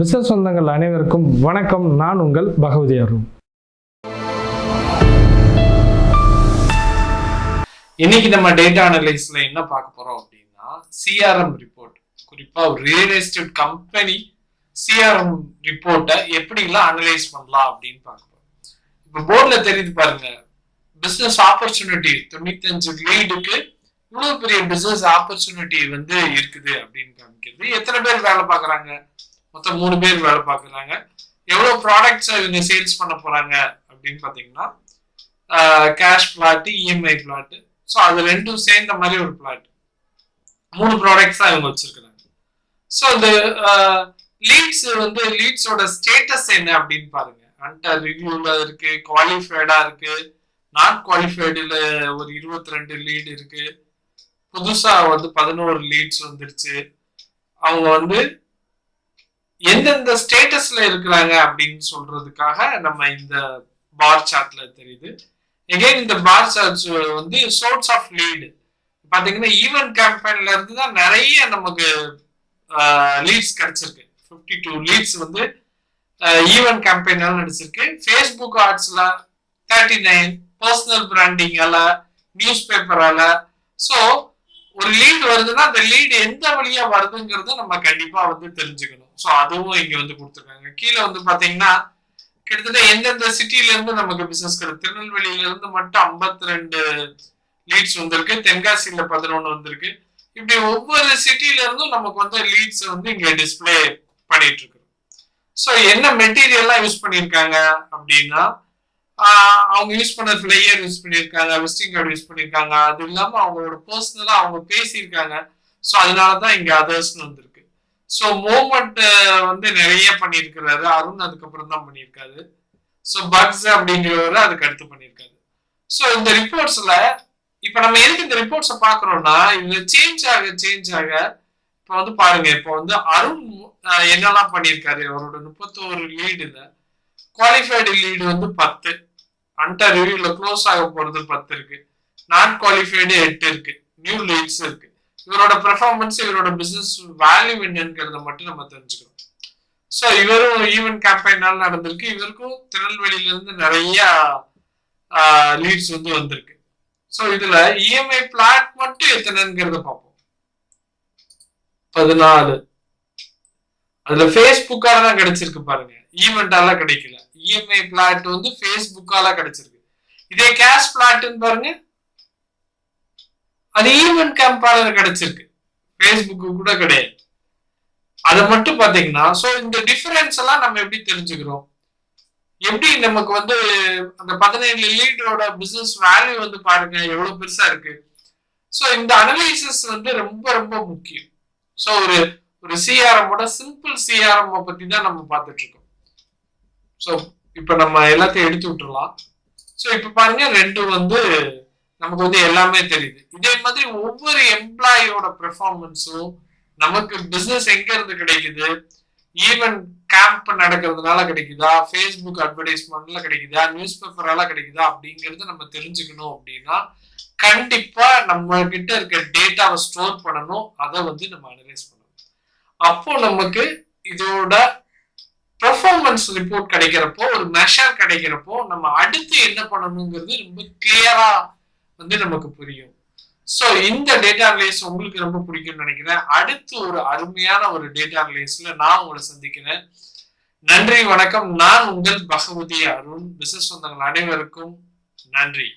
Business சொந்தங்கள் அனைவருக்கும் வணக்கம். நான் உங்கள் பகவதி அருண். இன்னைக்கு நம்ம டேட்டா அனலைஸ்ல என்ன பார்க்க போறோம் அப்படின்னா, சிஆர்எம் ரிப்போர்ட், குறிப்பா ஒரு ரியல் எஸ்டேட் கம்பெனி சிஆர்எம் ரிப்போர்ட்டை எப்படி எல்லாம் அனலைஸ் பண்ணலாம் அப்படின்னு பார்க்க போறோம். இப்ப போர்ட்ல தெரியுது பாருங்க, பிசினஸ் ஆப்பர்ச்சுனிட்டி 95 லீடுக்கு இவ்வளவு பெரிய பிசினஸ் ஆப்பர்ச்சுனிட்டி இருக்குது அப்படின்னு காமிக்கிறது. எத்தனை பேர் வேலை பார்க்கறாங்க? மொத்தம் 3 பேர் வேலை பார்க்கறாங்க. எவ்வளவு ப்ராடக்ட்ஸ் இவங்க சேல்ஸ் பண்ண போறாங்க அப்படின்னு பாத்தீங்கன்னா, cash flat, EMI flat. So அது ரெண்டும் சேர்ந்த மாதிரி ஒரு பிளாட். 3 ப்ராடக்ட்ஸ் தான் இவங்க வச்சிருக்கிறாங்க. ஸோ இந்த லீட்ஸோட ஸ்டேட்டஸ் என்ன அப்படின்னு பாருங்க. அண்டர் ரிவ்யூல இருக்கு, குவாலிஃபைடா இருக்கு, நாட் குவாலிஃபைடுல ஒரு 22 லீட் இருக்கு, புதுசா 11 லீட்ஸ் வந்துருச்சு. அவங்க எந்தெந்த ஸ்டேட்டஸ்ல இருக்கிறாங்க அப்படின்னு சொல்றதுக்காக நம்ம இந்த பார் சார்ட்ல தெரியுது. எகைன் இந்த bar charts source of lead பாத்தீங்கன்னா, ஈவென்ட் கேம்பெயின்ல இருந்து தான் நிறைய நமக்கு லீட்ஸ் கிடைச்சிருக்கு. 52 லீட்ஸ் ஈவென்ட் கேம்பெயினால நடிச்சிருக்கு. ஃபேஸ்புக் ஆட்ஸ்ல 39, பர்சனல் பிராண்டிங்கால, நியூஸ் பேப்பரால. ஸோ ஒரு லீட் வருதுன்னா அந்த லீடு எந்த வழியா வருதுங்கிறத நம்ம கண்டிப்பா தெரிஞ்சுக்கணும். ஸோ அதுவும் இங்க கொடுத்துருக்காங்க. கீழே பாத்தீங்கன்னா, கிட்டத்தட்ட எந்தெந்த சிட்டில இருந்து நமக்கு பிசினஸ் கிடைக்கும். திருநெல்வேலியில இருந்து மட்டும் 52 லீட்ஸ் வந்திருக்கு, தென்காசியில 11 வந்திருக்கு. இப்படி ஒவ்வொரு சிட்டில இருந்தும் நமக்கு லீட்ஸ் இங்க டிஸ்பிளே பண்ணிட்டு இருக்கு. ஸோ என்ன மெட்டீரியல்லாம் யூஸ் பண்ணியிருக்காங்க அப்படின்னா, அவங்க யூஸ் பண்ண ஃபிளையர் யூஸ் பண்ணியிருக்காங்க, விசிட்டிங் கார்டு யூஸ் பண்ணியிருக்காங்க. அது இல்லாம அவங்களோட பர்சனலா அவங்க பேசியிருக்காங்க. ஸோ அதனாலதான் இங்க அதர்ஸ்னு வந்திருக்கு. ஸோ மூவ்மெண்ட் நிறைய பண்ணியிருக்கிறாரு அருண், அதுக்கப்புறம் தான் பண்ணியிருக்காரு. ஸோ பக்ஸ் அப்படிங்கிறவரு அதுக்கு அடுத்து பண்ணியிருக்காரு. ஸோ இந்த ரிப்போர்ட்ஸ்ல இப்ப நம்ம எதுக்கு இந்த ரிப்போர்ட்ஸை பாக்குறோம்னா, இது சேஞ்ச் ஆக இப்ப பாருங்க. இப்ப அருண் என்னெல்லாம் பண்ணியிருக்காரு, அவரோட 31 லீடுல குவாலிஃபைடு லீடு 10, அண்டர் ரிவ்யூல க்ளோஸ் ஆக போறது 10 இருக்கு, நாட் குவாலிஃபைடு 8 இருக்கு, நியூ லீட்ஸ் இருக்கு. இவரோட பெர்ஃபார்மன்ஸ், இவரோட பிசினஸ் வேல்யூ என்னங்கிறத மட்டும் நம்ம தெரிஞ்சுக்கணும். ஸோ இவரும் ஈவென்ட் கேம்பெயினால நடந்திருக்கு. இவருக்கும் திருநெல்வேலியில இருந்து நிறைய லீட்ஸ் வந்திருக்கு. ஸோ இதுல இஎம்ஐ பிளாட் மட்டும் எத்தனைங்கிறத பார்ப்போம். 14. அதுல ஃபேஸ்புக்கால தான் கிடைச்சிருக்கு பாருங்க, ஈவெண்டால கிடைக்கல. இஎம்ஐ பிளாட் ஃபேஸ்புக்கால கிடைச்சிருக்கு. இதே கேஷ் பிளாட்னு பாருங்க, அது ஈவென்ட் கேம்பால கிடைச்சிருக்கு, ஃபேஸ்புக்கு கூட கிடையாது. அதை மட்டும் பாத்தீங்கன்னா, சோ இந்த டிஃபரன்ஸ் எல்லாம் நம்ம எப்படி தெரிஞ்சுக்கிறோம், எப்படி நமக்கு அந்த 17 லீடரோட பிசினஸ் வேல்யூ பாருங்க எவ்வளவு பெருசா இருக்கு. சோ இந்த அனலைசிஸ் ரொம்ப ரொம்ப முக்கியம். சோ ஒரு சிஆர்எம்மோட சிம்பிள் சிஆர்எம் பத்தி தான் நம்ம பார்த்துட்டு இருக்கோம். சோ இப்ப நம்ம எல்லாத்தையும் எடுத்து விட்டுறலாம். சோ இப்ப பாருங்க, ரெண்டும் நமக்கு எல்லாமே தெரியுது. இதே மாதிரி ஒவ்வொரு எம்ப்ளாயோட பெர்ஃபார்மன்ஸும் நமக்கு பிசினஸ் எங்க இருந்து கிடைக்குது, ஈவென்ட் கேம்ப் நடக்கிறதுனால கிடைக்குதா, ஃபேஸ்புக் அட்வர்டைஸ்மெண்ட்ல கிடைக்குதா, நியூஸ் பேப்பரால கிடைக்குதா அப்படிங்கறது நம்ம தெரிஞ்சுக்கணும். அப்படின்னா கண்டிப்பா நம்ம கிட்ட இருக்க டேட்டாவை ஸ்டோர் பண்ணணும், அதை நம்ம அனலைஸ் பண்ணணும். அப்போ நமக்கு இதோட பெர்ஃபார்மன்ஸ் ரிப்போர்ட் கிடைக்கிறப்போ, ஒரு மெஷர் கிடைக்கிறப்போ, நம்ம அடுத்து என்ன பண்ணணுங்கிறது ரொம்ப கிளியரா நமக்கு புரியும். சோ இந்த டேட்டா அனலைஸ் உங்களுக்கு ரொம்ப பிடிக்கும்னு நினைக்கிறேன். அடுத்து ஒரு அருமையான ஒரு டேட்டா அனலைஸ்ல நான் உங்களை சந்திக்கிறேன். நன்றி, வணக்கம். நான் உங்கள் பகவதி அருண். பிசினஸ் சொந்தங்கள் அனைவருக்கும் நன்றி.